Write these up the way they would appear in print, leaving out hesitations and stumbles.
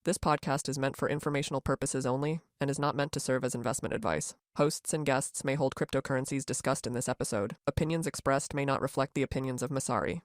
This podcast is meant for informational purposes only and is not meant to serve as investment advice. Hosts and guests may hold cryptocurrencies discussed in this episode. Opinions expressed may not reflect the opinions of Messari.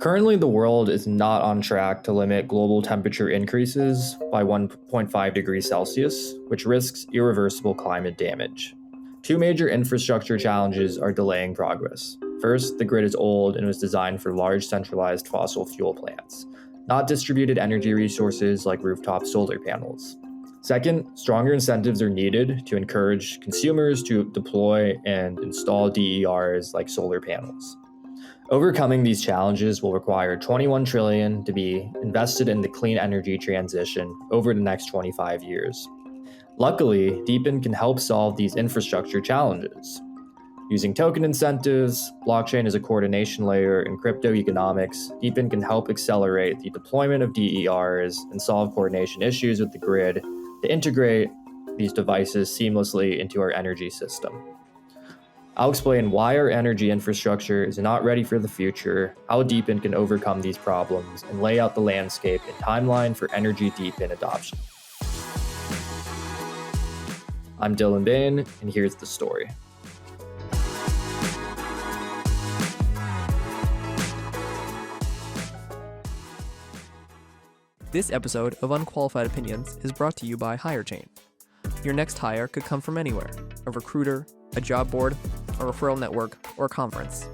Currently, the world is not on track to limit global temperature increases by 1.5 degrees Celsius, which risks irreversible climate damage. Two major infrastructure challenges are delaying progress. First, the grid is old and was designed for large centralized fossil fuel plants, not distributed energy resources like rooftop solar panels. Second, stronger incentives are needed to encourage consumers to deploy and install DERs like solar panels. Overcoming these challenges will require $21 trillion to be invested in the clean energy transition over the next 25 years. Luckily, DePIN can help solve these infrastructure challenges. Using token incentives, blockchain as a coordination layer, and crypto economics, DePIN can help accelerate the deployment of DERs and solve coordination issues with the grid to integrate these devices seamlessly into our energy system. I'll explain why our energy infrastructure is not ready for the future, how DePIN can overcome these problems, and lay out the landscape and timeline for energy DePIN adoption. I'm Dylan Bane, and here's the story. This episode of Unqualified Opinions is brought to you by Hirechain. Your next hire could come from anywhere: a recruiter, a job board, a referral network, or a conference.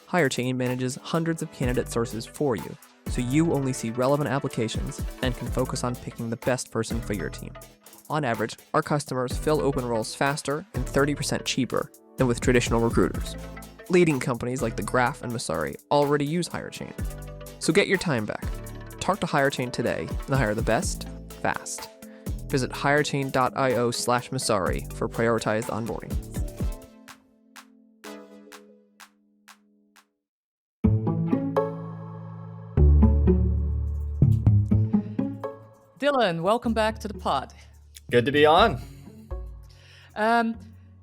Hirechain manages hundreds of candidate sources for you, so you only see relevant applications and can focus on picking the best person for your team. On average, our customers fill open roles faster and 30% cheaper than with traditional recruiters. Leading companies like The Graph and Messari already use Hirechain. So get your time back. Talk to Hirechain today and hire the best, fast. Visit hirechain.io/Messari for prioritized onboarding. Dylan, welcome back to the pod. Good to be on.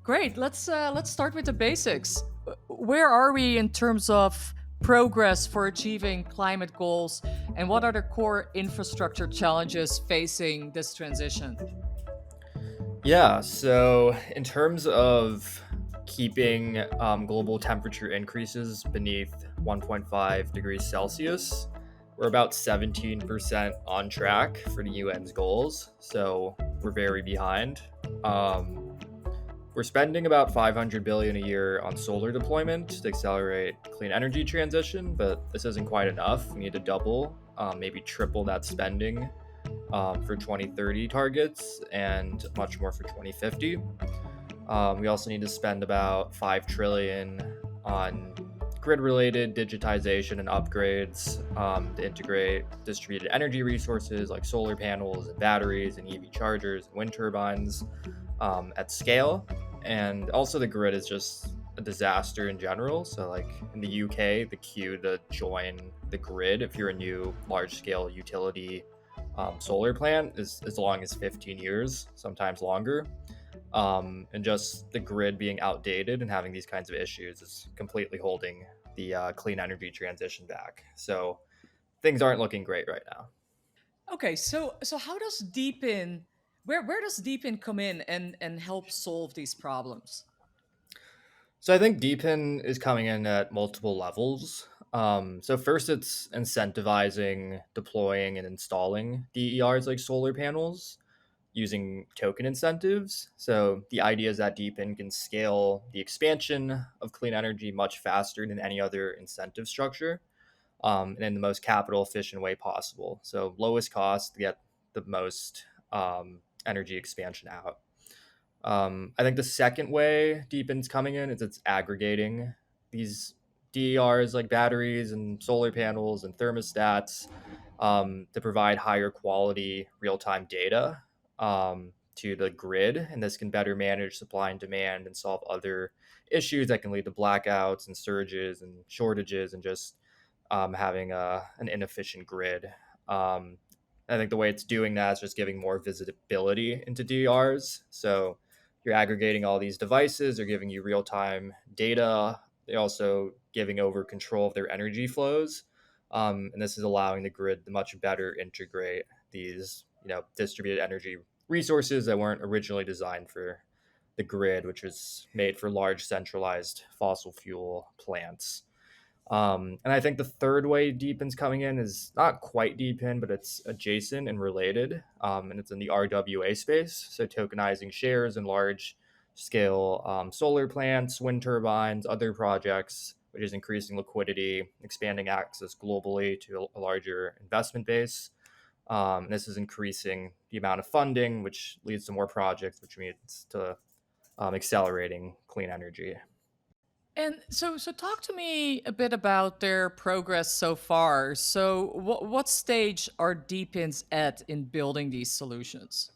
Great. Let's start with the basics. Where are we in terms of progress for achieving climate goals, and what are the core infrastructure challenges facing this transition? Yeah, so in terms of keeping global temperature increases beneath 1.5 degrees Celsius, we're about 17% on track for the UN's goals, so we're very behind. We're spending about $500 billion a year on solar deployment to accelerate clean energy transition, but this isn't quite enough. We need to double, maybe triple that spending for 2030 targets and much more for 2050. We also need to spend about $5 trillion on grid-related digitization and upgrades to integrate distributed energy resources like solar panels and batteries and EV chargers and wind turbines at scale. And also the grid is just a disaster in general. So like in the UK, the queue to join the grid if you're a new large-scale utility solar plant is as long as 15 years, sometimes longer. And just the grid being outdated and having these kinds of issues is completely holding the clean energy transition back. So things aren't looking great right now. Okay, so how does DePIN, where does DePIN come in and help solve these problems? So I think DePIN is coming in at multiple levels. So first, it's incentivizing deploying and installing DERs like solar panels using token incentives. So the idea is that DePIN can scale the expansion of clean energy much faster than any other incentive structure, and in the most capital efficient way possible. So lowest cost to get the most energy expansion out. I think the second way DePIN's coming in is it's aggregating these DERs like batteries and solar panels and thermostats to provide higher quality real-time data to the grid. And this can better manage supply and demand and solve other issues that can lead to blackouts and surges and shortages and just having an inefficient grid. I think the way it's doing that is just giving more visibility into DERs. So you're aggregating all these devices, they're giving you real-time data. They're also giving over control of their energy flows. And this is allowing the grid to much better integrate these, distributed energy resources that weren't originally designed for the grid, which was made for large centralized fossil fuel plants. And I think the third way DePIN's coming in is not quite DePIN, but it's adjacent and related. And it's in the RWA space. So tokenizing shares in large scale solar plants, wind turbines, other projects, which is increasing liquidity, expanding access globally to a larger investment base. This is increasing the amount of funding, which leads to more projects, which means to accelerating clean energy. And so talk to me a bit about their progress so far. So, what stage are DPINs at in building these solutions?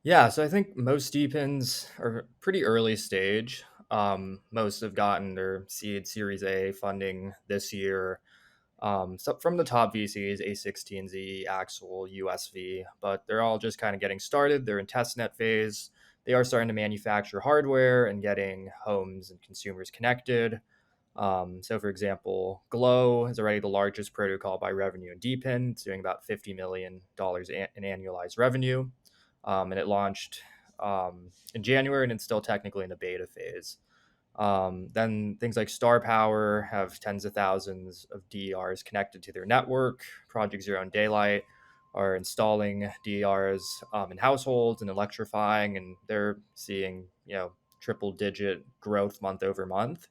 Yeah, so I think most DPINs are pretty early stage. Most have gotten their seed Series A funding this year. So from the top VCs, A16Z, Axel, USV, but they're all just kind of getting started. They're in testnet phase. They are starting to manufacture hardware and getting homes and consumers connected. So, for example, Glow is already the largest protocol by revenue in DePIN. It's doing about $50 million in annualized revenue. And it launched in January, and it's still technically in the beta phase. Then things like Star Power have tens of thousands of DERs connected to their network. Project Zero and Daylight are installing DERs in households and electrifying, and they're seeing triple digit growth month over month.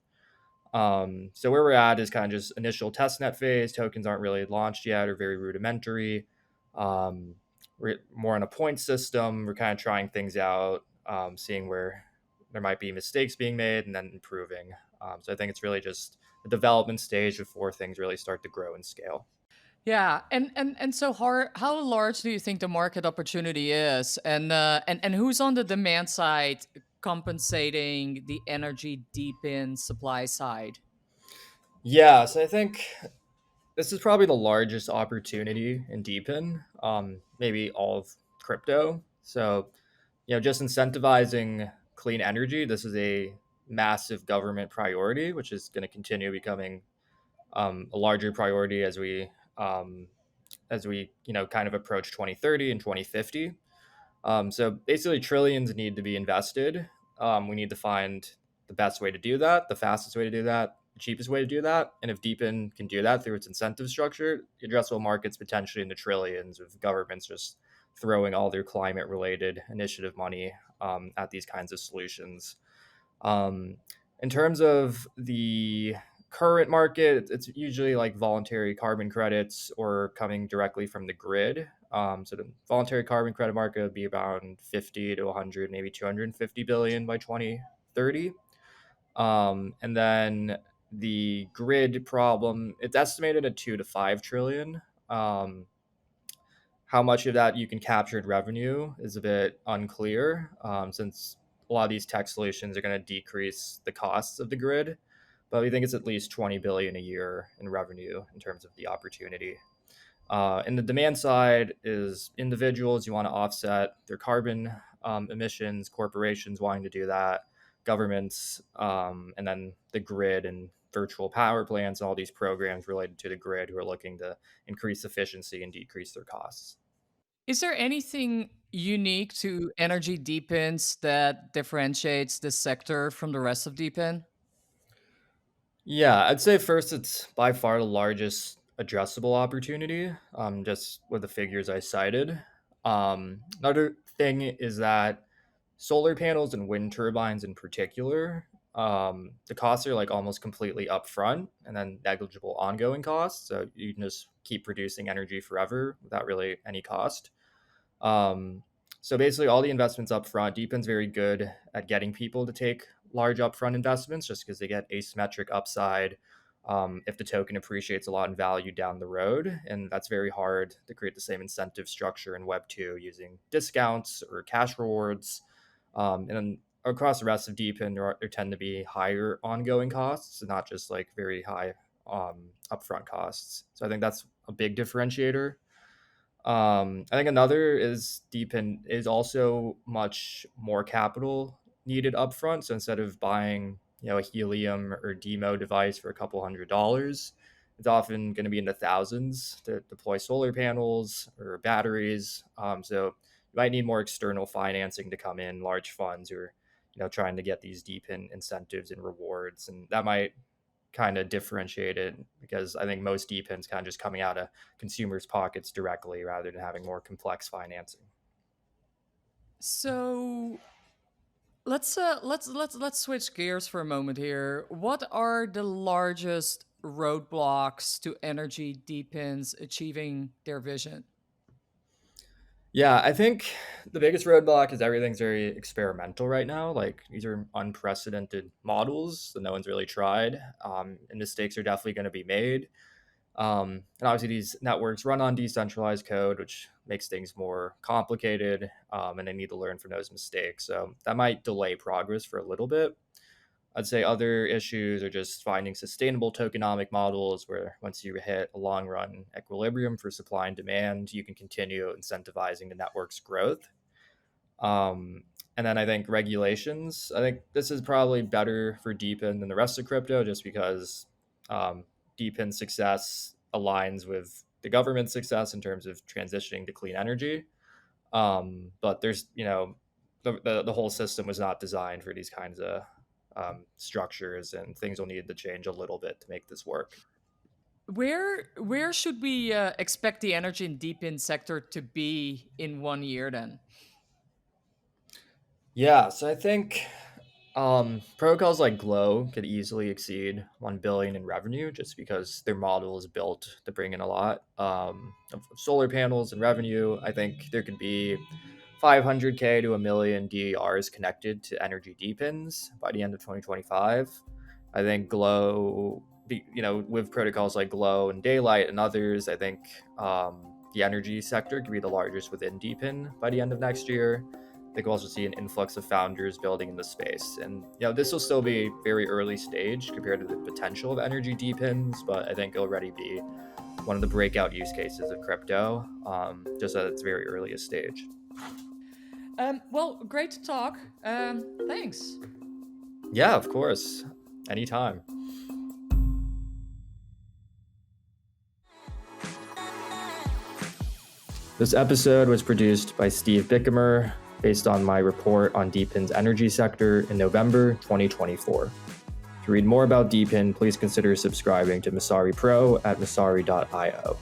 So where we're at is kind of just initial testnet phase. Tokens aren't really launched yet or very rudimentary. We're more on a point system. We're kind of trying things out, seeing where there might be mistakes being made and then improving. So I think it's really just the development stage before things really start to grow and scale. Yeah, and so how large do you think the market opportunity is, and who's on the demand side compensating the energy deep in supply side? Yeah, so I think this is probably the largest opportunity in DePIN, maybe all of crypto. So, just incentivizing clean energy. This is a massive government priority, which is going to continue becoming a larger priority as we kind of approach 2030 and 2050. So basically, trillions need to be invested. We need to find the best way to do that, the fastest way to do that, the cheapest way to do that. And if DePIN can do that through its incentive structure, the addressable market's potentially in the trillions of governments just throwing all their climate related initiative money at these kinds of solutions. Um, in terms of the current market, it's usually like voluntary carbon credits or coming directly from the grid. So the voluntary carbon credit market would be around 50 to 100, maybe 250 billion by 2030. And then the grid problem, it's estimated at 2 to 5 trillion. Um, how much of that you can capture in revenue is a bit unclear, since a lot of these tech solutions are going to decrease the costs of the grid. But we think it's at least 20 billion a year in revenue in terms of the opportunity. And the demand side is individuals you want to offset their carbon emissions, corporations wanting to do that, governments, and then the grid and virtual power plants, all these programs related to the grid who are looking to increase efficiency and decrease their costs. Is there anything unique to energy deepins that differentiates this sector from the rest of deepin? Yeah, I'd say first it's by far the largest addressable opportunity, just with the figures I cited. Another thing is that solar panels and wind turbines in particular, the costs are like almost completely upfront and then negligible ongoing costs. So you can just keep producing energy forever without really any cost. Um, so basically, all the investments up front. DePIN's very good at getting people to take large upfront investments just because they get asymmetric upside if the token appreciates a lot in value down the road. And that's very hard to create the same incentive structure in Web2 using discounts or cash rewards. And then across the rest of DePIN, there tend to be higher ongoing costs, not just like very high upfront costs. So I think that's a big differentiator. I think another is DePIN is also much more capital needed upfront. So instead of buying, a helium or demo device for a couple $100s, it's often going to be in the thousands to deploy solar panels or batteries. So you might need more external financing to come in, large funds who are, trying to get these DePIN incentives and rewards, and that might kind of differentiate it, because I think most DePIN's kind of just coming out of consumers' pockets directly rather than having more complex financing. So let's switch gears for a moment here. What are the largest roadblocks to energy DePINs achieving their vision? Yeah, I think the biggest roadblock is everything's very experimental right now. Like, these are unprecedented models that no one's really tried, and mistakes are definitely going to be made. And obviously, these networks run on decentralized code, which makes things more complicated, and they need to learn from those mistakes. So that might delay progress for a little bit. I'd say other issues are just finding sustainable tokenomic models where once you hit a long run equilibrium for supply and demand, you can continue incentivizing the network's growth. Um, and then I think regulations. I think this is probably better for DePIN than the rest of crypto, just because um, DePIN success aligns with the government's success in terms of transitioning to clean energy. But there's, the whole system was not designed for these kinds of structures, and things will need to change a little bit to make this work. Where should we expect the energy and DePIN sector to be in 1 year then? Yeah, so I think protocols like Glow could easily exceed 1 billion in revenue, just because their model is built to bring in a lot of solar panels and revenue. I think there could be 500K to a million DERs connected to energy DePINs by the end of 2025. I think Glow, with protocols like Glow and Daylight and others, I think the energy sector could be the largest within DePIN by the end of next year. I think we'll also see an influx of founders building in the space. And this will still be very early stage compared to the potential of energy DePINs, but I think it'll already be one of the breakout use cases of crypto, just at its very earliest stage. Well, great to talk. Thanks. Yeah, of course. Anytime. This episode was produced by Steve Bichimer, based on my report on DePIN's energy sector in November 2024. To read more about DePIN, please consider subscribing to Messari Pro at messari.io.